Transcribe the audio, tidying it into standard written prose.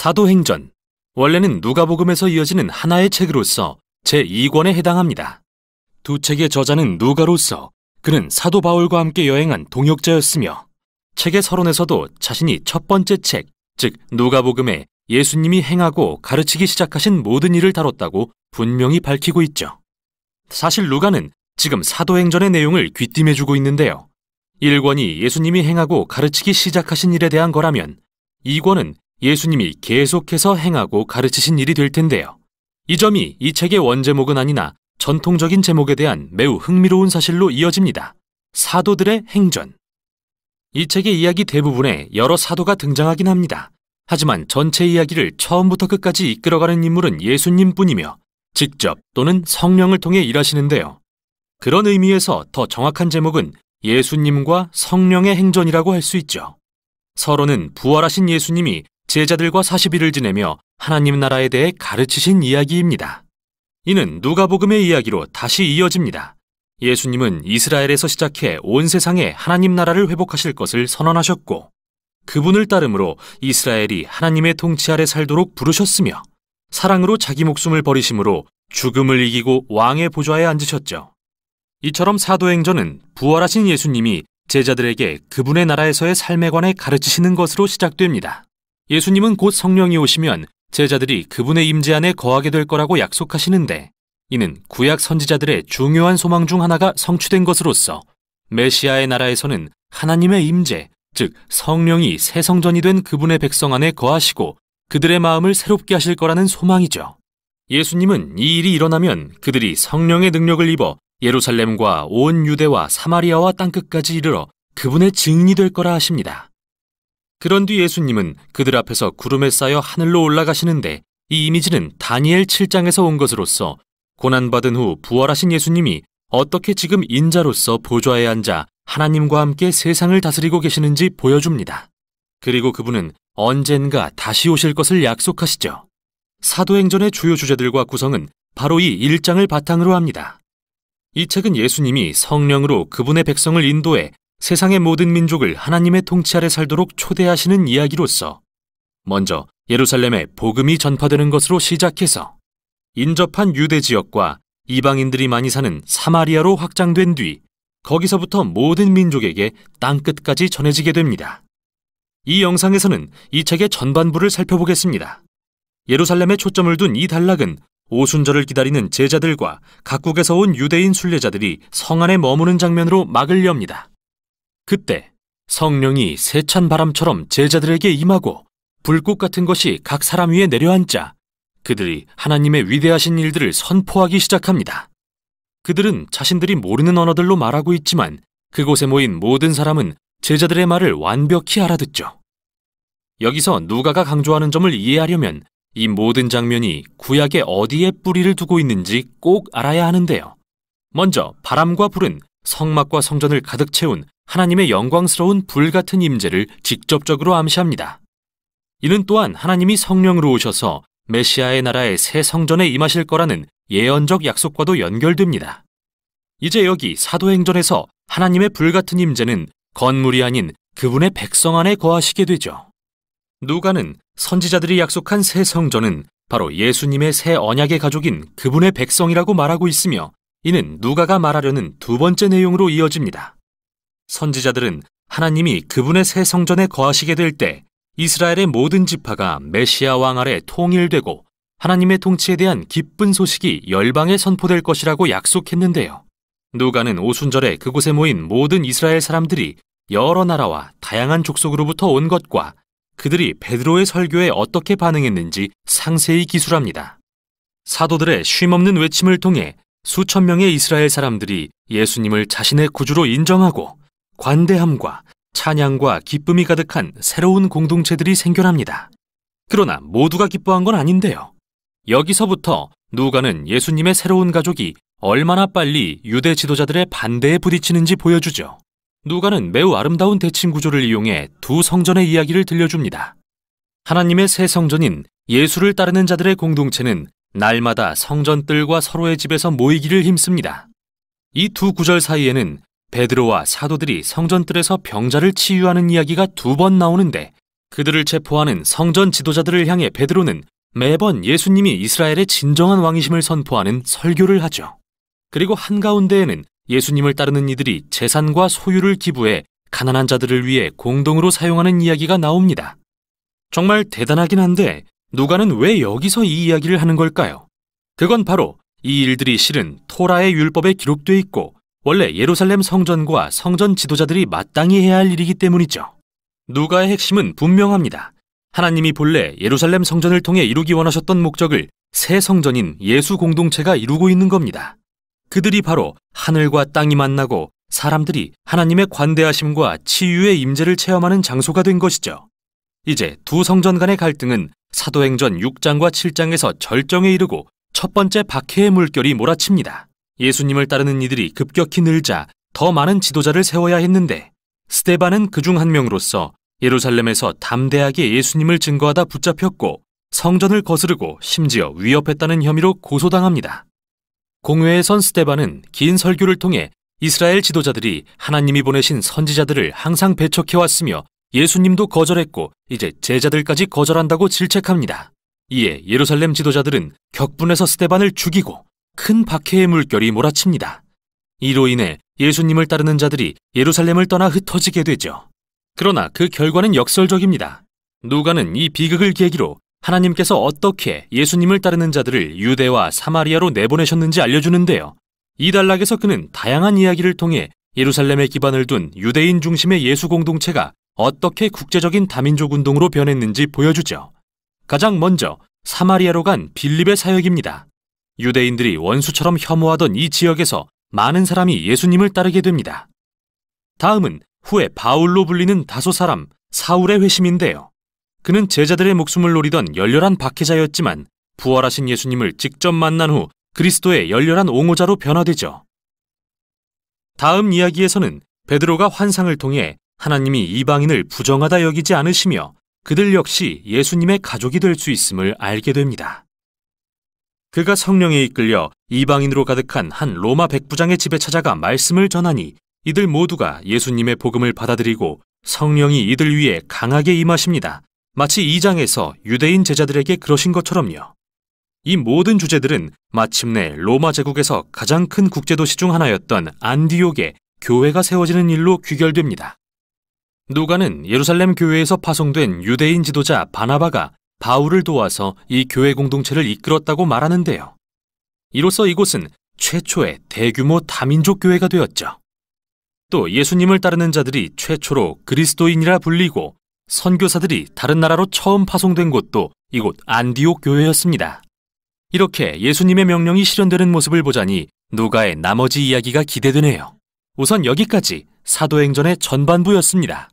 사도행전, 원래는 누가복음에서 이어지는 하나의 책으로서 제2권에 해당합니다. 두 책의 저자는 누가로서 그는 사도 바울과 함께 여행한 동역자였으며 책의 서론에서도 자신이 첫 번째 책, 즉 누가복음에 예수님이 행하고 가르치기 시작하신 모든 일을 다뤘다고 분명히 밝히고 있죠. 사실 누가는 지금 사도행전의 내용을 귀띔해주고 있는데요. 1권이 예수님이 행하고 가르치기 시작하신 일에 대한 거라면 2권은 예수님이 계속해서 행하고 가르치신 일이 될 텐데요. 이 점이 이 책의 원제목은 아니나 전통적인 제목에 대한 매우 흥미로운 사실로 이어집니다. 사도들의 행전. 이 책의 이야기 대부분에 여러 사도가 등장하긴 합니다. 하지만 전체 이야기를 처음부터 끝까지 이끌어가는 인물은 예수님뿐이며 직접 또는 성령을 통해 일하시는데요. 그런 의미에서 더 정확한 제목은 예수님과 성령의 행전이라고 할 수 있죠. 서론은 부활하신 예수님이 제자들과 40일을 지내며 하나님 나라에 대해 가르치신 이야기입니다. 이는 누가복음의 이야기로 다시 이어집니다. 예수님은 이스라엘에서 시작해 온 세상에 하나님 나라를 회복하실 것을 선언하셨고 그분을 따름으로 이스라엘이 하나님의 통치 아래 살도록 부르셨으며 사랑으로 자기 목숨을 버리심으로 죽음을 이기고 왕의 보좌에 앉으셨죠. 이처럼 사도행전은 부활하신 예수님이 제자들에게 그분의 나라에서의 삶에 관해 가르치시는 것으로 시작됩니다. 예수님은 곧 성령이 오시면 제자들이 그분의 임재 안에 거하게 될 거라고 약속하시는데 이는 구약 선지자들의 중요한 소망 중 하나가 성취된 것으로서 메시아의 나라에서는 하나님의 임재, 즉 성령이 새 성전이 된 그분의 백성 안에 거하시고 그들의 마음을 새롭게 하실 거라는 소망이죠. 예수님은 이 일이 일어나면 그들이 성령의 능력을 입어 예루살렘과 온 유대와 사마리아와 땅끝까지 이르러 그분의 증인이 될 거라 하십니다. 그런 뒤 예수님은 그들 앞에서 구름에 쌓여 하늘로 올라가시는데 이 이미지는 다니엘 7장에서 온 것으로서 고난받은 후 부활하신 예수님이 어떻게 지금 인자로서 보좌에 앉아 하나님과 함께 세상을 다스리고 계시는지 보여줍니다. 그리고 그분은 언젠가 다시 오실 것을 약속하시죠. 사도행전의 주요 주제들과 구성은 바로 이 1장을 바탕으로 합니다. 이 책은 예수님이 성령으로 그분의 백성을 인도해 세상의 모든 민족을 하나님의 통치 아래 살도록 초대하시는 이야기로서 먼저 예루살렘에 복음이 전파되는 것으로 시작해서 인접한 유대 지역과 이방인들이 많이 사는 사마리아로 확장된 뒤 거기서부터 모든 민족에게 땅끝까지 전해지게 됩니다. 이 영상에서는 이 책의 전반부를 살펴보겠습니다. 예루살렘에 초점을 둔 이 단락은 오순절을 기다리는 제자들과 각국에서 온 유대인 순례자들이 성 안에 머무는 장면으로 막을 엽니다. 그때 성령이 세찬 바람처럼 제자들에게 임하고 불꽃 같은 것이 각 사람 위에 내려앉자 그들이 하나님의 위대하신 일들을 선포하기 시작합니다. 그들은 자신들이 모르는 언어들로 말하고 있지만 그곳에 모인 모든 사람은 제자들의 말을 완벽히 알아듣죠. 여기서 누가가 강조하는 점을 이해하려면 이 모든 장면이 구약의 어디에 뿌리를 두고 있는지 꼭 알아야 하는데요. 먼저 바람과 불은 성막과 성전을 가득 채운 하나님의 영광스러운 불 같은 임재를 직접적으로 암시합니다. 이는 또한 하나님이 성령으로 오셔서 메시아의 나라의 새 성전에 임하실 거라는 예언적 약속과도 연결됩니다. 이제 여기 사도행전에서 하나님의 불 같은 임재는 건물이 아닌 그분의 백성 안에 거하시게 되죠. 누가는 선지자들이 약속한 새 성전은 바로 예수님의 새 언약의 가족인 그분의 백성이라고 말하고 있으며 이는 누가가 말하려는 두 번째 내용으로 이어집니다. 선지자들은 하나님이 그분의 새 성전에 거하시게 될 때 이스라엘의 모든 지파가 메시아 왕 아래 통일되고 하나님의 통치에 대한 기쁜 소식이 열방에 선포될 것이라고 약속했는데요. 누가는 오순절에 그곳에 모인 모든 이스라엘 사람들이 여러 나라와 다양한 족속으로부터 온 것과 그들이 베드로의 설교에 어떻게 반응했는지 상세히 기술합니다. 사도들의 쉼없는 외침을 통해 수천 명의 이스라엘 사람들이 예수님을 자신의 구주로 인정하고 관대함과 찬양과 기쁨이 가득한 새로운 공동체들이 생겨납니다. 그러나 모두가 기뻐한 건 아닌데요. 여기서부터 누가는 예수님의 새로운 가족이 얼마나 빨리 유대 지도자들의 반대에 부딪히는지 보여주죠. 누가는 매우 아름다운 대칭 구조를 이용해 두 성전의 이야기를 들려줍니다. 하나님의 새 성전인 예수를 따르는 자들의 공동체는 날마다 성전뜰과 서로의 집에서 모이기를 힘씁니다. 이 두 구절 사이에는 베드로와 사도들이 성전뜰에서 병자를 치유하는 이야기가 두 번 나오는데 그들을 체포하는 성전 지도자들을 향해 베드로는 매번 예수님이 이스라엘의 진정한 왕이심을 선포하는 설교를 하죠. 그리고 한가운데에는 예수님을 따르는 이들이 재산과 소유를 기부해 가난한 자들을 위해 공동으로 사용하는 이야기가 나옵니다. 정말 대단하긴 한데 누가는 왜 여기서 이 이야기를 하는 걸까요? 그건 바로 이 일들이 실은 토라의 율법에 기록돼 있고 원래 예루살렘 성전과 성전 지도자들이 마땅히 해야 할 일이기 때문이죠. 누가의 핵심은 분명합니다. 하나님이 본래 예루살렘 성전을 통해 이루기 원하셨던 목적을 새 성전인 예수 공동체가 이루고 있는 겁니다. 그들이 바로 하늘과 땅이 만나고 사람들이 하나님의 관대하심과 치유의 임재를 체험하는 장소가 된 것이죠. 이제 두 성전 간의 갈등은 사도행전 6장과 7장에서 절정에 이르고 첫 번째 박해의 물결이 몰아칩니다. 예수님을 따르는 이들이 급격히 늘자 더 많은 지도자를 세워야 했는데 스데반은 그중 한 명으로서 예루살렘에서 담대하게 예수님을 증거하다 붙잡혔고 성전을 거스르고 심지어 위협했다는 혐의로 고소당합니다. 공회에 선 스데반은 긴 설교를 통해 이스라엘 지도자들이 하나님이 보내신 선지자들을 항상 배척해왔으며 예수님도 거절했고 이제 제자들까지 거절한다고 질책합니다. 이에 예루살렘 지도자들은 격분해서 스데반을 죽이고 큰 박해의 물결이 몰아칩니다. 이로 인해 예수님을 따르는 자들이 예루살렘을 떠나 흩어지게 되죠. 그러나 그 결과는 역설적입니다. 누가는 이 비극을 계기로 하나님께서 어떻게 예수님을 따르는 자들을 유대와 사마리아로 내보내셨는지 알려주는데요. 이 단락에서 그는 다양한 이야기를 통해 예루살렘에 기반을 둔 유대인 중심의 예수 공동체가 어떻게 국제적인 다민족 운동으로 변했는지 보여주죠. 가장 먼저 사마리아로 간 빌립의 사역입니다. 유대인들이 원수처럼 혐오하던 이 지역에서 많은 사람이 예수님을 따르게 됩니다. 다음은 후에 바울로 불리는 다소 사람 사울의 회심인데요. 그는 제자들의 목숨을 노리던 열렬한 박해자였지만 부활하신 예수님을 직접 만난 후 그리스도의 열렬한 옹호자로 변화되죠. 다음 이야기에서는 베드로가 환상을 통해 하나님이 이방인을 부정하다 여기지 않으시며 그들 역시 예수님의 가족이 될 수 있음을 알게 됩니다. 그가 성령에 이끌려 이방인으로 가득한 한 로마 백부장의 집에 찾아가 말씀을 전하니 이들 모두가 예수님의 복음을 받아들이고 성령이 이들 위에 강하게 임하십니다. 마치 2장에서 유대인 제자들에게 그러신 것처럼요. 이 모든 주제들은 마침내 로마 제국에서 가장 큰 국제도시 중 하나였던 안디옥에 교회가 세워지는 일로 귀결됩니다. 누가는 예루살렘 교회에서 파송된 유대인 지도자 바나바가 바울을 도와서 이 교회 공동체를 이끌었다고 말하는데요. 이로써 이곳은 최초의 대규모 다민족 교회가 되었죠. 또 예수님을 따르는 자들이 최초로 그리스도인이라 불리고 선교사들이 다른 나라로 처음 파송된 곳도 이곳 안디옥 교회였습니다. 이렇게 예수님의 명령이 실현되는 모습을 보자니 누가의 나머지 이야기가 기대되네요. 우선 여기까지 사도행전의 전반부였습니다.